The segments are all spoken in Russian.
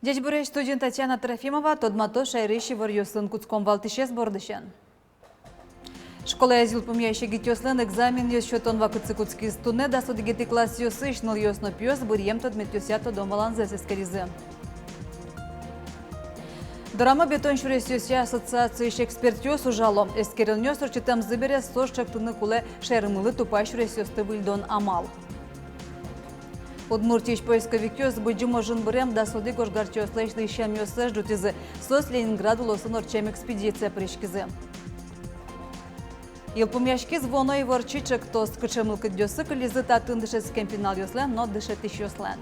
Дядь Бурей студент Татьяна Трофимова тодмато шайрыши варьёсын куцком валтышес бордышен. Школа язил помящий гитёслен экзамен ёсчётон вакыцы куцкиз туне да судигети класс ёсыш ныл ёсно пьёс бурьем тодмет ёсято домаланзе сескеризы. Драма бетон шуресёся ассоциации эксперт ёс ужало. Эскерен ёс урчитам зыбере сошчак туны куле шайрымылы тупай шуресёсты выльдон амал. Удмуртич поисковик ёс быджумо жынбырем да суды гошгарчёс лэшны ищем ёсэш жутизы сос Ленинграду лосын орчем экспедиция пришкизы. Елпумяшки звоно и ворчичек тост кычемылкы дёсы кылизы татын дышес кемпинал ёслен, но дышет ищ ёслен.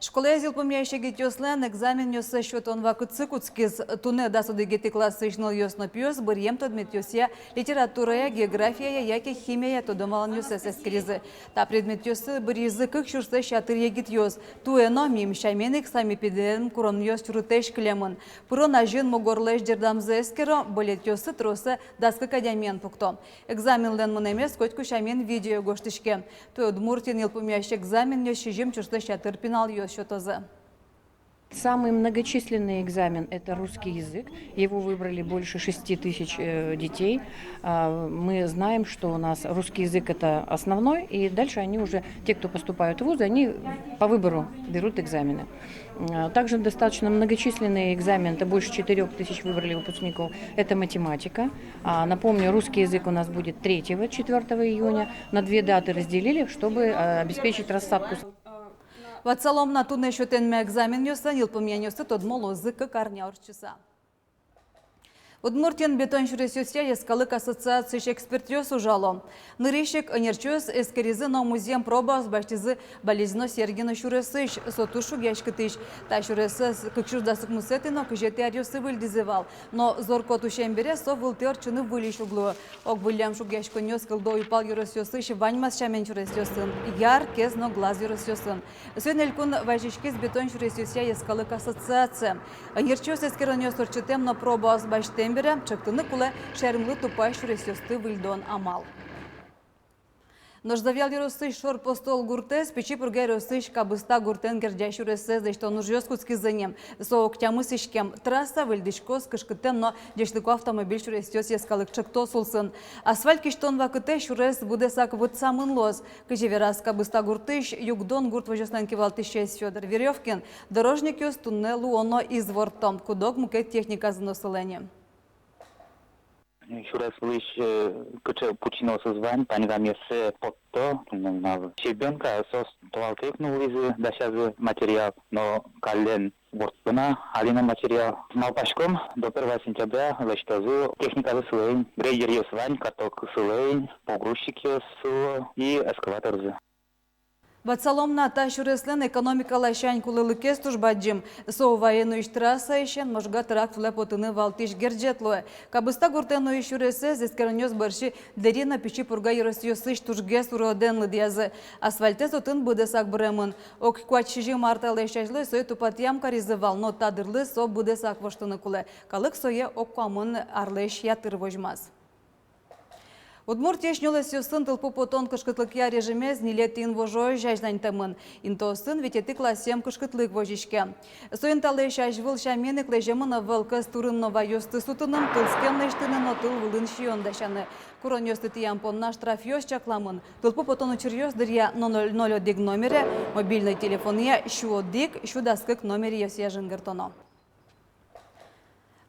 Школа язил помящий гитёслен экзамен ёсы счётон вакыцы куцкиз туне да суды гети классы ишныл ёсно пьёс бурьем тодмет ёсия литературая, география, яки химия тодомалан ёсэс эскеризы. Та предмет ёсы бір языкых шурсы шатыр егит ёс. Туэно мим шайменик сами пиден курон ёс чурутэш клемын. Пурон ажын могорлэш дердамзы эскеро болет ёсы тросы даскы кадямен пукто. Экзаменлен мынемес котку шаймен видео гоштышке. Туэ Удмуртин елпумящий экзамен ёс шижим чурсы шатыр пинал ёс. Самый многочисленный экзамен – это русский язык. Его выбрали больше 6000 детей. Мы знаем, что у нас русский язык – это основной, и дальше они уже, те, кто поступают в вузы, они по выбору берут экзамены. Также достаточно многочисленный экзамен, это больше 4000 выбрали выпускников, это математика. Напомню, русский язык у нас будет 3-4 июня. На 2 даты разделили, чтобы обеспечить рассадку. Ватсалом на туне шотенме экзамен ёсын елпомянёсы тодмоло зыкы карня орчыса. Удмуртин бетон шуресёсия ескалык ассоциации эксперт ёс ужало. Нырещик энерчёс эскеризы на музеем пробас баштизы болезно сергино шуресыш сотушу гяшкытыш. Та шуресыз кыкшуш дасык мусетино кыжетер ёсы выльдизывал. Но зорко тушембере со вылтыр чыны вылиш углу. Ок вылям шугяшкон ёс кылдо упал юресёсыш ваньмас шамен шуресёсын. Яр кезно глаз юресёсын. Сөн элькун вайшишкиз бетон шуресёсия ескалык ассоциация. Энерчёс эскерон ёс орчытем на пробас баштем чактыны куле шермлы тупай шуресёсты выльдон амал. Нождавял юросыш шор постол гуртес, печи пургай росыш кабыста гуртен гердя шуресез, дешто нужёс куцкизынем. Соок тямысышкем трасса выльдышкос кышкытем, но дешлыку автомобиль шуресёс ескалык чакто сулсын. Асфальт киштон вакыте шурес будесак вот самын лоз. Кыжеверас кабыста гуртыш, югдон гурт вожоснен кивалтышес Фёдор Верёвкин, дорожник ёс туннелу оно изворто, кудок мукет техника заносыление. Шурес лишь куча пучино созвань, панигам есе потто, щебенка сос туалтекнул из дашазы материал, но кален бортпына алина материал. Малпашком до 1 сентября лештазу техника засылень, грейдер ёсвань, каток сылень, погрузчик ёсу и эскаватор зы. Ватсалом на та шуреслен экономика лащань кулылыкес тужбаджим. Со военную трасса ищен можга тракт лепотыны валтиш герджетлуэ. Кабыста гуртену шуресе зескернёс барши дерина печи пурга юресёсыш тужгес уроденлы дязы. Асфальте сотын будесак бремын. Ок квачижи марта лещажлы сой тупатьям каризывал, но тадырлы со будесак воштыны куле. Калык сое ок камын арлеш ятыр вожмаз. Удмуртия шнёлес ёсын тылпу потон кышкытлыкя режимез нилетин вожой жаждан тымын. Интосын вететы классем кышкытлык вожишке. Соин талы шажвыл шаменек лежемына вылкыз турыннова ёсты сутыным тылскен лештыны но тыл вылын шиондашаны. Курон ёсты тиямпонна штраф ёс чакламын. Тылпу потон учыр ёс дырья 000 диг номере, мобильный телефония шу диг, шу даскык номере ёс яжын гыртоно.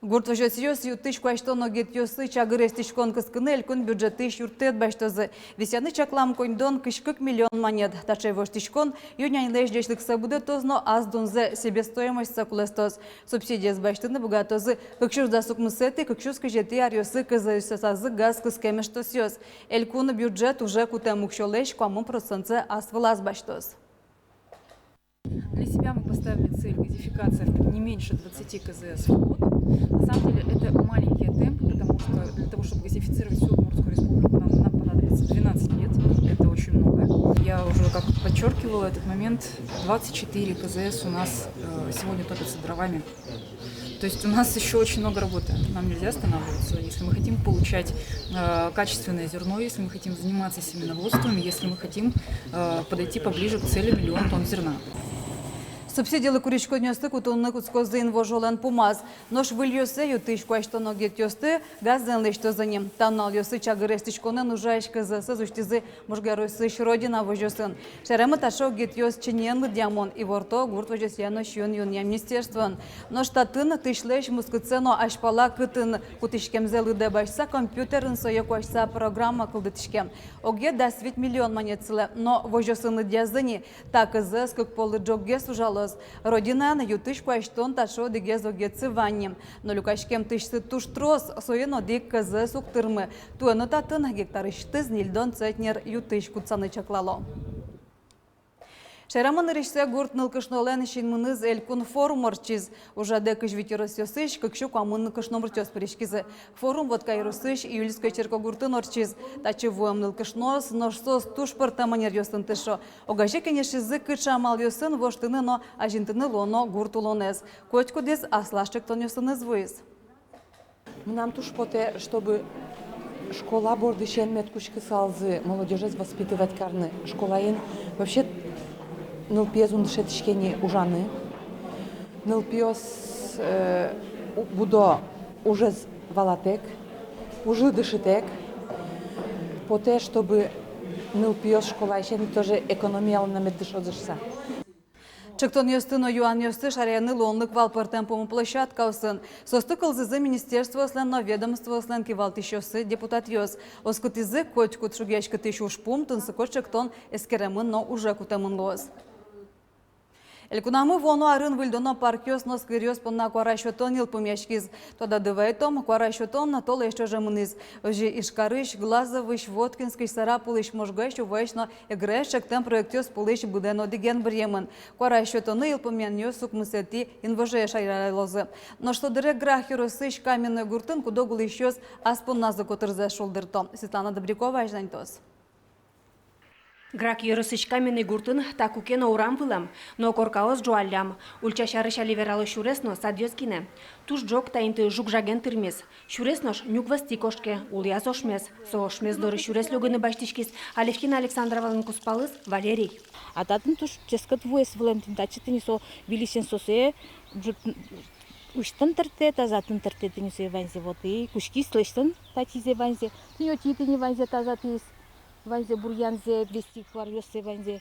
Гурт вожосиёс ютыш куаштоно гет ёсы чагырес тишкон кыскыны элькун бюджеты шуртет баштозы. Весяны чаклам коньдон кышкык миллион монет. Тачай вож тишкон юнян леш дешлык сабуде тозно аз дунзе себестоимость сакулестос. Субсидия с баштыны богатозы кыкшуш дасук мусеты кыкшуш кыжеты арьосы кызаюсасазы газ кыскемештос ёс. Элькун бюджет уже кутемук шолеш куамун процентце аз вылаз баштоз. Для себя мы поставили цель газификации не меньше 20 КЗС в год. На самом деле это маленькие темпы, потому что для того, чтобы газифицировать всю Удмуртскую республику, нам понадобится 12 лет. Это очень много. Я уже как подчеркивала этот момент, 24 КЗС у нас сегодня топятся дровами. То есть у нас еще очень много работы. Нам нельзя останавливаться. Если мы хотим получать качественное зерно, если мы хотим заниматься семеноводством, если мы хотим подойти поближе к цели 1 000 000 тонн зерна. Субсиділи курічко дньости кутунни куцкозин вожолен помаз. Нош вильосе ютишко аштоно гетьости газен лишто за ним. Танал йоси чагырестичко не нужаешка за сазуштизи можгаройсыш родина вожосын. Шеремы ташо гетьос чиненлы дьямон и ворто гурт вожосьяно шьон юния министерствон. Нош татын тышлеш мускыцено ашпала кытын кутишкемзе лыде башса компьютерын соекуашса программа кылдытишкем. Оге дасвит 1 000 000 манецле, но вожосыны дязыни так изы скык полы джогге сужало. Родина на ютышку аштон ташо дегезо гецываннем. Но люкашкем тышсы туш трос соено дик кызы суктырмы. Туэно татын гектарышты знильдон цетнер ютышку цаны чаклало. Шерамын решсе гурт нылкышнолен шинмыныз элькун форум орчиз. Уже декыш ветеросёсыш, кыкшу камын кышномртёс перешкизы. Форум вот кайрусыш июльской черко гуртын орчиз. Тачы воем нылкышнос, ношсос туш парта манер ёсын тышо. Огаже кенешизы кыча амал ёсын воштыны, но ажинтыны лоно гуртулонез. Котьку дес аслашчык тон ёсын извыйз. Нам туш поте, чтобы школа бордышен меткушки салзы молодежь воспитывать карны. Школа ин вообще нылпиез ундышетишкени ужаны. Нылпиез будо уже валатек, уже дышитек. Поте, чтобы нылпиез школа еще тоже экономия на меддышодышса. Чыктон ёстыно юан ёсты шаряны лонлык валпыртен пому площадка усын. Состыкал зызы министерство слен, но ведомство слен кивал тищосы депутат ёс. Оскутизы коть кут шугячка тыщу шпум, тынсы кот чыктон эскеремын, но уже кутемын лоз. Элькунамы воно арын выльдоно паркёс нос кырёс понна куарашотон илпумяшкиз. Тода дывайтом куарашотон на толы еще же мыныз. Ожи ишкарыш, глазовыш, воткинскиш, сарапулыш, можгайш, увайшно, эгрэшек тем проектёс пулыш будено диген бремен. Куарашотоны илпумян ёсук мысети инвожея шайралозы. Но что дырек грахеросыш каменный гуртын кудогул ещёс аспонна закотырзе шолдырто. Светлана Добрякова, Ажнантос. Грак йөрысыч каменный гуртын такукено урам пылам, но коркаос джуаллям. Ульчашарыша ливерало шуресно садьёскине. Туш джок таинты жукжаген тырмес. Шуреснош нюквасти кошке, ульяс ошмес. Со ошмес доры шурес лёгыны баштишкис. Алевкина Александровалын куспалыс Валерий. А татын туш ческат вуэс влентин тачетини со билисен сосе уштын тырте, тазатын тырте тынюсе ванзе вот и кушки слыштын тачизе ванзе. Тынётитыни ванзе тазатис. Ванзе бурьянзе, блестик, варвёсы ванзе.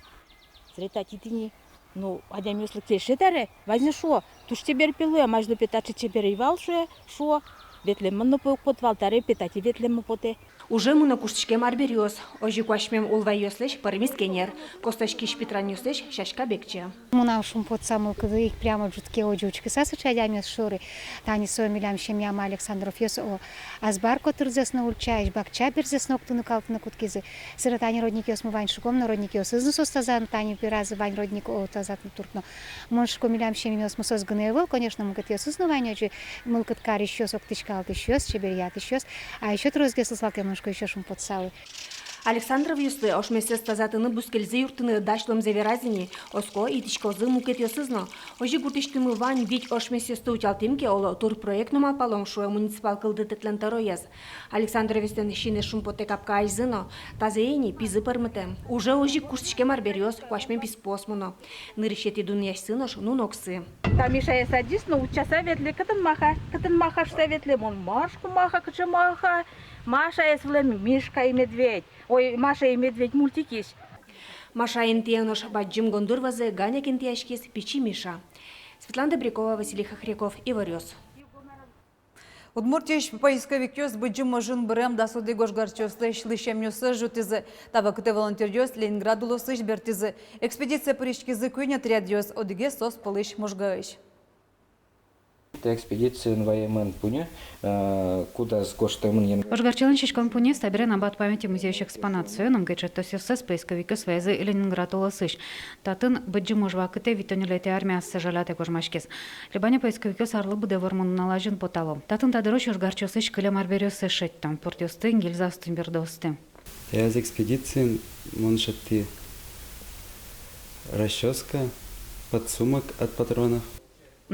Срета титини. Ну, адям ёслы клешетаре. Ванзе шо? Туш тебер пилы, а мажду петачи чебер и валше. Шо? Ветлеммын пот валтаре, петати ветлеммы поте. Уже муна куштичке марбериос. Ожи куашмем улвай ёслеш пармискенер. Косточки шпитран ёслеш шашка бекче. Муна шум под саму кыды их прямо жутке оджучки сасыча адям ёс шуры. Тани со милям шемяма Александров ёс о. Азбар котырзес на ульчаиш, бакча берзес ноктуны калтыны куткизы. Сыра тани родник ёс мы вань шуком, народник ёс изну состазан, тани пиразы вань родник о тазатны туркно. Моншко милям шем ёс мы сос гневыл, конечно, мы кот ёс изну вань очи. Мы кот кар ещё октычкалт ещё, чеберят ещё. А ещё трозгес слакем еще шум подсалы. Александров юсты ошмесес тазатыны бускельзе юртыны дашлом зеверазини, оско и тичкозы мукет ёсызно. Ожи гуртиштымы вань вить ошмесес тутялтимке оло тур проектнума палом шуэ муниципал кылдытытлен тарояз. Александров юстен шине шум поте капка айзыно, тазеени пизы пырмыте. Уже ожи курстичке марбериос, куашмен пис посмуно. Нырышети дуньяш сынош, ну ноксы. Тамиша садись, ну часа ветле, катын маха что ветле, мон машку маха, кача маха. Маша эсвлем Мишка и медведь. Ой, Маша и медведь мультикиш. Маша интиенош баджим гондурвазе Ганя кентияшкис пичи Миша. Светлана Добрякова, Василий Хохряков, Иварёс. Удмуртиш поисковик ёс быджим можын брэм да суды гошгарчёслыш лышем ёсы жутизы. Таба кыты волонтер ёс Ленинград улысыш бертизы. Экспедиция пырышкизы күйне отряд ёс одыге сос пылыш можгаыш. Это экспедиция НВМН Пуне, куда с Гоштемн. Ожгарчелын шишком Пуне стабирен абат памяти музеющих экспонацию, нам гайчат тосёсс поисковика связи Ленинград улысыш. Татын быджим можвакыте витонюлете армия сажалате кожмашкес. Лебаня поисковика сарлы буде вормун налажен потало. Татын тадыроч ожгарчосыш кылем арберёсы шеттам, портёсты гильзастын бердосты. Я из экспедиции моншати расческа, подсумок от патронов.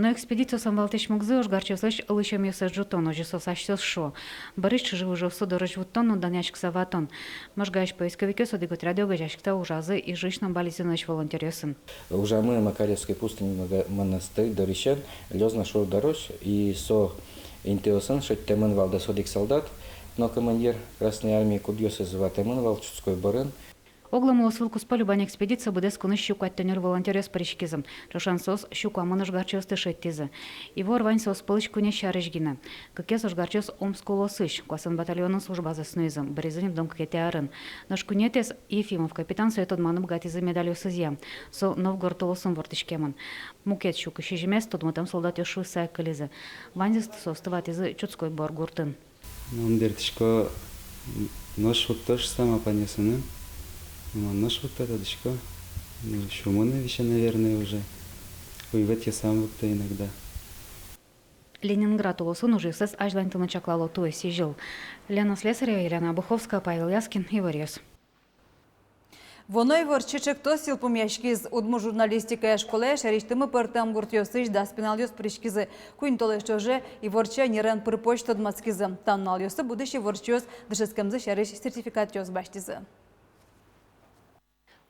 Но экспедицию самвалтыш мugзы ожгарчевслыш лычем ёсэ жутону жесос ашсёс шо. Барыч живу жосу дорож вуттону данячк саватон. Можгаш поисковики содигут радиога жашкта ужазы и жишном бализиноч волонтерёсын. Уже мы Макаревской пустыни монастырь дорищен, лёзна шо дорож, и со интеосын, что темен вал досодик солдат, но командир Красной армии кудьёсы зва темен вал чудской барын. Огламу свылку с полюбания экспедиция будет скуны щуку оттенер волонтерёс паричкизм. Трошансос щуку амоныш гарчёс тышеттизы. Его рваньсос пылычку не щарыжгина. Какесош гарчёс омскуло сыщ, квасын батальонын служба за снызым, березынев дом кете Наш кунетес Ефимов капитан соет одманым гатизы медалью сызья. Со новгортолосым вортышкемын. Мукет щуку щижемес, тодмутам солдат ёшу сайкализы. Ванзист состыват изы чудской бор гуртын. Он дертишко нож вот то же самое понесено. Нож вот это дочка. Шуманы еще, наверное, уже. Воевать я сам вот иногда. Ленинград улосын уже сес ажлантыны чаклало туе сижил. Лена Слесарева, Елена Обуховская, Павел Яскин, Иварьёс. Воно й ворчичек то сіл пом'ячки з удму журналістика школи, шаріштими пертем гуртйосиш да спіналйос причкізи. Куін толе що же і ворча нірен припочтод мацкізи. Там налйоси буде ще ворчйос, дешескемзи шаріш сертифікат йос баштізи.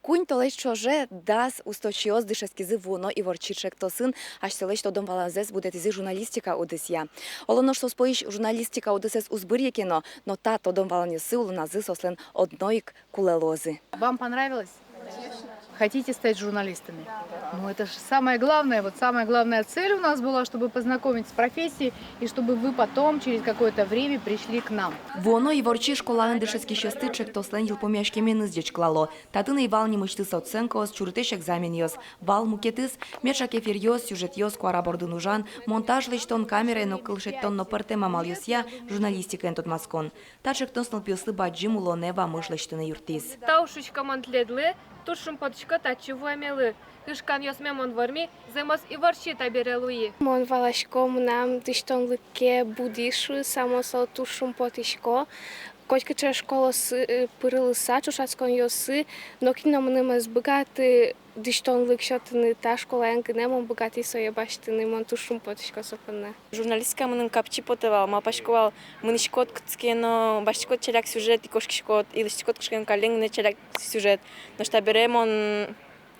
Кунь толеч чоже дас усточиоз дишескизи воно і ворчичек то син, аж селеч то дом валазес буде тизи журналістика одесія. Олоно що споїш журналістика одесес узбир'є кіно, но та то дом валаніси улонази сослен одноїк кулелози. Вам понравилось? Хотите стать журналистами? Ну, это же самое главное. Вот самая главная цель у нас была, чтобы познакомить с профессией и чтобы вы потом, через какое-то время, пришли к нам. Воно і ворчі школа індишецькі щастичек то сленділ пом'яшки міниздіч клало. Татини і вал німичтис оценкос, чуритиш екзамен йос. Вал мукетис, мечак ефір йос, сюжет йос, куара бордунужан, монтаж личтон камера, но килшеттон но перте мамал йос я, журналістика ентот маскон. Тачек тон снопіосли баджим уло нева мишлечтини юртис. Таушечка мантледлы, тушым поточка тачыву амелы. Кышкан ёсмем он варми, займас и ворчи таберелуи. Мон валашко нам тиштон лыке будишу, само со тушым потишко. Котка че школа пырылыса, чушацкон йосы, но кином нема збагаты диштон лыкшотыны та школа янкынемон богатый соя баштыны мон тушым потишко сопынна. Журналистика мынын капчи потывал, мапашковал, мынышкот кыцкено, башкот челяк сюжет, и кошкишкот, или штикот кышкен калеңне челяк сюжет. Но что беремон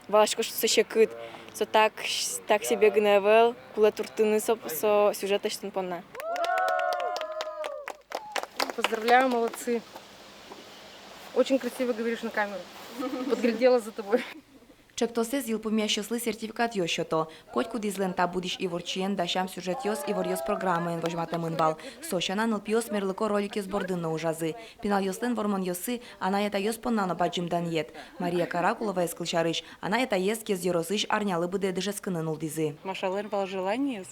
Валашко что сещекыт, со так себе гневел, куле туртыны со сюжета что понна. Поздравляю, молодцы. Очень красиво говоришь на камеру. Подглядела за тобой. Чектосе зил пом'ящосли сертифікат йошото. Котку дизлен та будиш і ворчien, дашам сюжет йос і ворйос програми вожмата мынвал. Сошана нылпиос мерлыко ролики с бордынно ужазы. Пинал йослен вормон йосы, ана ета йос поннано баджимдан ет. Мария Каракулова эскылчарыш, ана ета ес кез йоросыш арнялы быде дышескынын улдизы. Машален вал желание,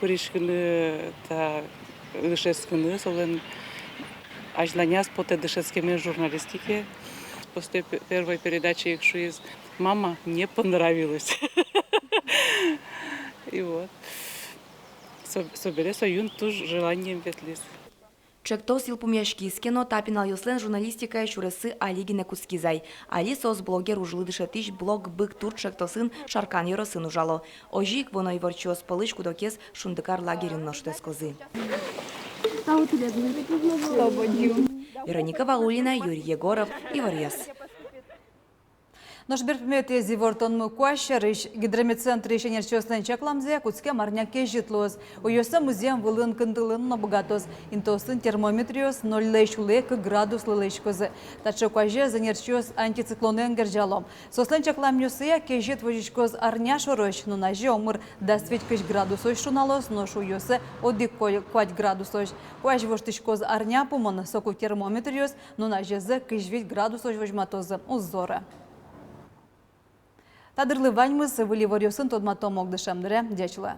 пыришкыны та дышескыны, солен ажланяс поте дышескими журналистики. После первой передачи их шуиз мама не понравилось. И вот. Собере союн туж желанием ветлис. Чекто сил пом'яшки з кіно та пінал йослен журналістика шуреси Алігіне Кускізай. Алі сос блогер ужили дишетиш блог бик тур чектосин шаркан йоросин ужало. Ожік воно й ворчос поличку докес шундикар лагерін ноштес кози. Вероника Валулина, Юрий Егоров, Иварьёс. Наш берпмети зивортон мукуащарыш гидрометцентри шенерчёслен чакламзе куцке марняке житлоз. Уёса музеем вылын кындылын нобогатоз. Интосын термометриос 0,2 градус лылышкозы. Тачокаже занерчёс антициклонен гержалом. Сослен чакламнёсыя кежет вожичкоз арня шорош, но наже омыр дасвечкыш градусош шуналос, но шуёсы одик 5 градусош. Куаж воштышкоз арня пумон соку термометриос, но наже зе кыжвить градусош вожматозы уззора. Тадырлы ваньмыз вылі ворёсын тодматом огдышамдыре дячылы.